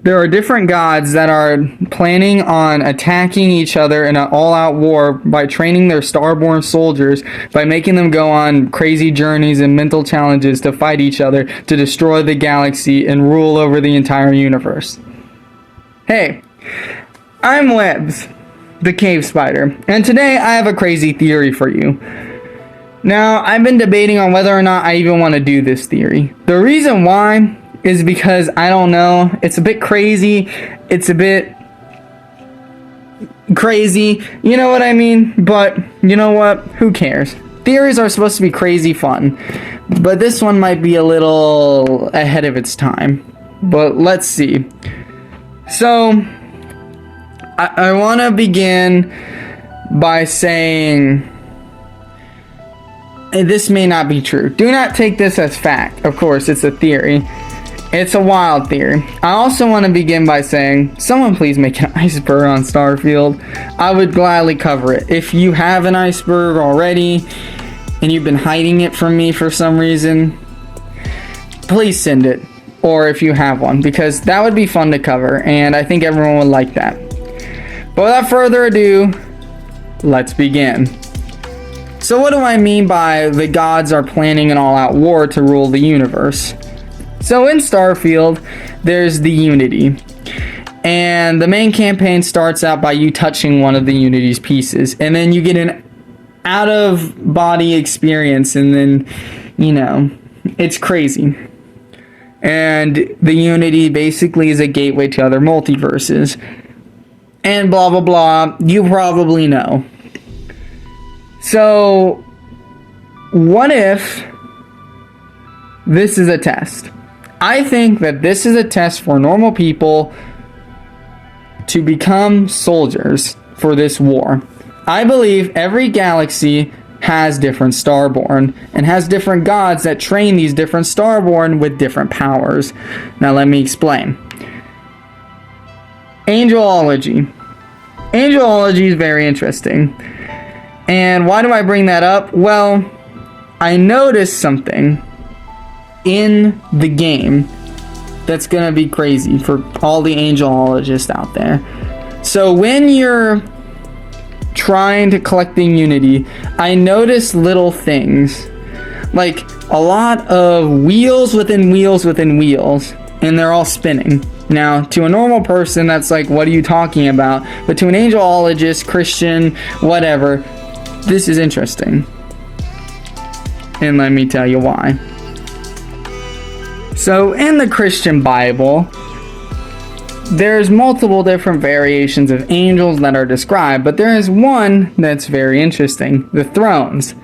there are different gods that are planning on attacking each other in an all-out war by training their starborn soldiers, by making them go on crazy journeys and mental challenges to fight each other, to destroy the galaxy and rule over the entire universe. Hey, I'm Webbs, the cave spider, and today I have a crazy theory for you. Now, I've been debating on whether or not I even want to do this theory. The reason why is because I don't know, it's a bit crazy, it's a bit crazy, you know what I mean? But you know what, who cares? Theories are supposed to be crazy fun, but this one might be a little ahead of its time. But let's see. So I want to begin by saying, this may not be true. Do not take this as fact. Of course, it's a theory. It's a wild theory. I also want to begin by saying, someone please make an iceberg on Starfield. I would gladly cover it. If you have an iceberg already, and you've been hiding it from me for some reason, please send it. Or if you have one, because that would be fun to cover, and I think everyone would like that. But without further ado, let's begin. So what do I mean by the gods are planning an all-out war to rule the universe? So in Starfield, there's the Unity. And the main campaign starts out by you touching one of the Unity's pieces. And then you get an out-of-body experience. And then, you know, it's crazy. And the Unity basically is a gateway to other multiverses. And blah, blah, blah. You probably know. So, what if this is a test? I think that this is a test for normal people to become soldiers for this war. I believe every galaxy has different Starborn and has different gods that train these different Starborn with different powers. Now let me explain. Angelology. Angelology is very interesting. And why do I bring that up? Well, I noticed something in the game that's gonna be crazy for all the angelologists out there. So when you're trying to collect the Unity, I noticed little things, like a lot of wheels within wheels within wheels, and they're all spinning. Now, to a normal person, that's like, what are you talking about? But to an angelologist, Christian, whatever, this is interesting. And let me tell you why. So, in the Christian Bible, there's multiple different variations of angels that are described, but there is one that's very interesting, the thrones.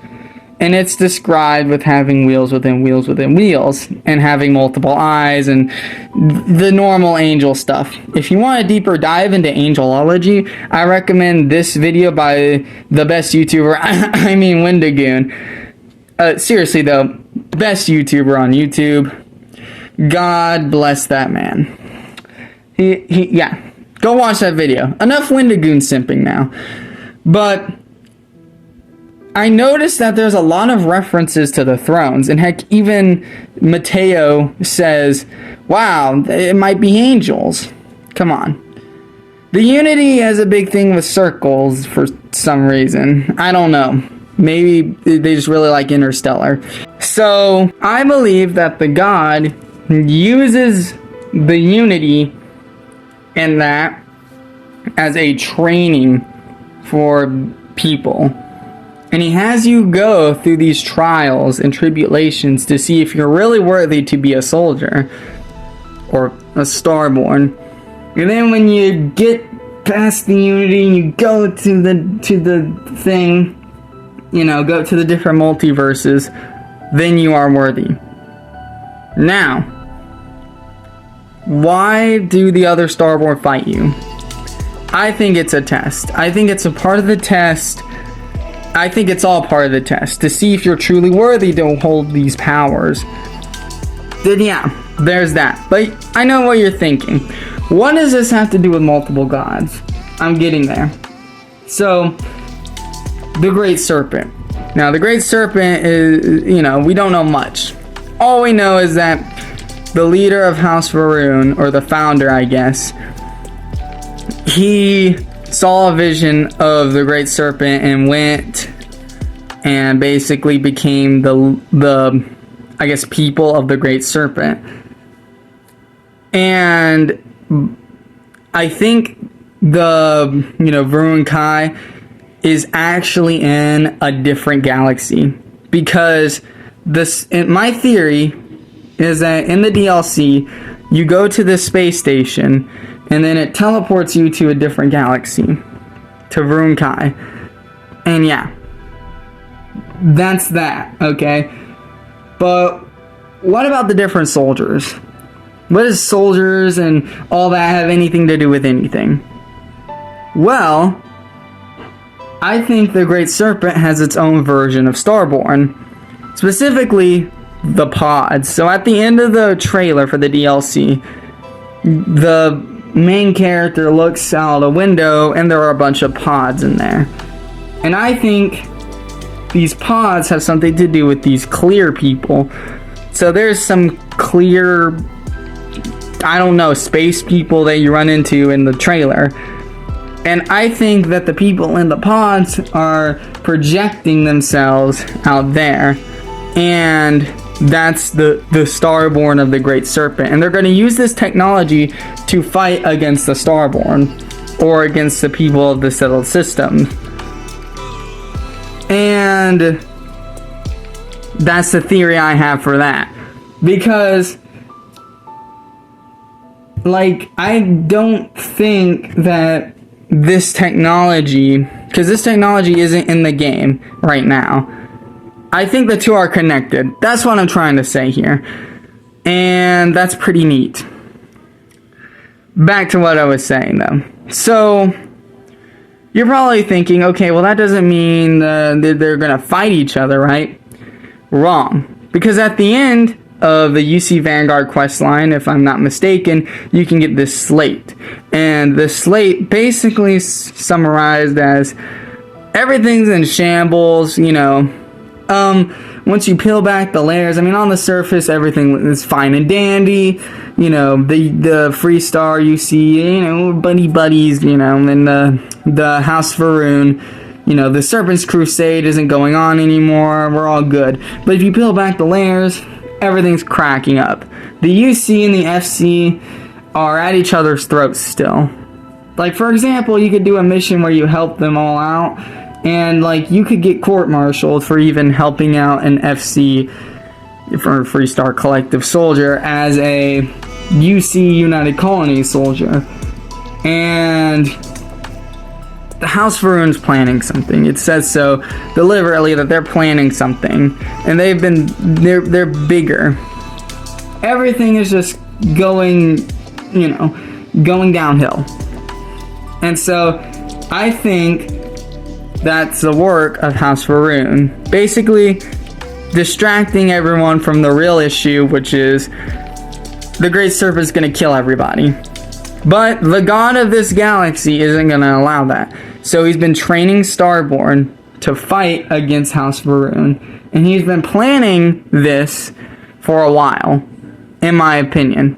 And it's described with having wheels within wheels within wheels, and having multiple eyes, and the normal angel stuff. If you want a deeper dive into angelology, I recommend this video by the best YouTuber, I mean Wendigoon. Seriously though, best YouTuber on YouTube. God bless that man. Yeah, go watch that video. Enough Wendigoon simping now. But I noticed that there's a lot of references to the thrones, and heck, even Mateo says, wow, it might be angels. Come on. The Unity has a big thing with circles for some reason. I don't know. Maybe they just really like Interstellar. So, I believe that the God uses the Unity and that as a training for people. And he has you go through these trials and tribulations to see if you're really worthy to be a soldier or a Starborn. And then when you get past the Unity and you go to the thing, you know, go to the different multiverses, then you are worthy. Now, why do the other Starborn fight you? I think it's a test. I think it's a part of the test. I think it's all part of the test to see if you're truly worthy to hold these powers. Then yeah, there's that. But I know what you're thinking. What does this have to do with multiple gods? I'm getting there. So, the Great Serpent. Now, the Great Serpent is, you know, we don't know much. All we know is that the leader of House Varun, or the founder, I guess, he saw a vision of the Great Serpent and went and basically became the I guess, people of the Great Serpent. And I think the, Varun Kai is actually in a different galaxy, because my theory is that in the DLC you go to this space station and then it teleports you to a different galaxy, to Varun Kai. And yeah, that's that, okay? But what about the different soldiers? What does soldiers and all that have anything to do with anything? Well, I think the Great Serpent has its own version of Starborn. Specifically, the pods. So at the end of the trailer for the DLC, the main character looks out a window and there are a bunch of pods in there. And I think these pods have something to do with these clear people. So there's some clear, I don't know, space people that you run into in the trailer. And I think that the people in the pods are projecting themselves out there. And that's the Starborn of the Great Serpent. And they're going to use this technology to fight against the Starborn, or against the people of the settled system. And that's the theory I have for that. Because, I don't think that this technology, because this technology isn't in the game right now, I think the two are connected. That's what I'm trying to say here. And that's pretty neat. Back to what I was saying, though. So, you're probably thinking, okay, well, that doesn't mean they're going to fight each other, right? Wrong. Because at the end of the UC Vanguard questline, if I'm not mistaken, you can get this slate. And the slate basically summarized as everything's in shambles, once you peel back the layers, on the surface, everything is fine and dandy. The free star you see, buddies, and the House Varun, the Serpent's Crusade isn't going on anymore. We're all good. But if you peel back the layers, everything's cracking up. The UC and the FC are at each other's throats still. For example, you could do a mission where you help them all out, and you could get court-martialed for even helping out an FC, for a Free Star Collective soldier, as a UC United Colonies soldier. And the House Varun's planning something. It says so deliberately that they're planning something, and they're bigger. Everything is just going downhill. And so I think that's the work of House Varun. Basically, distracting everyone from the real issue, which is the Great Serpent's gonna kill everybody. But the god of this galaxy isn't gonna allow that. So he's been training Starborn to fight against House Varun. And he's been planning this for a while, in my opinion.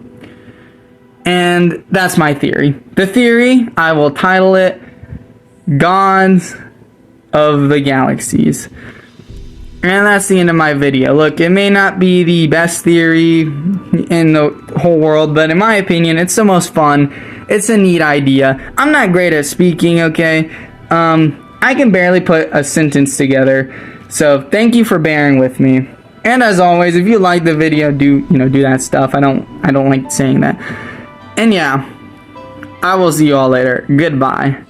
And that's my theory. The theory, I will title it Gods of the Galaxies. And that's the end of my video. Look, it may not be the best theory in the whole world, but in my opinion, it's the most fun. It's a neat idea. I'm not great at speaking, okay? I can barely put a sentence together. So thank you for bearing with me. And as always, if you like the video, do that stuff. I don't like saying that. And yeah, I will see you all later. Goodbye.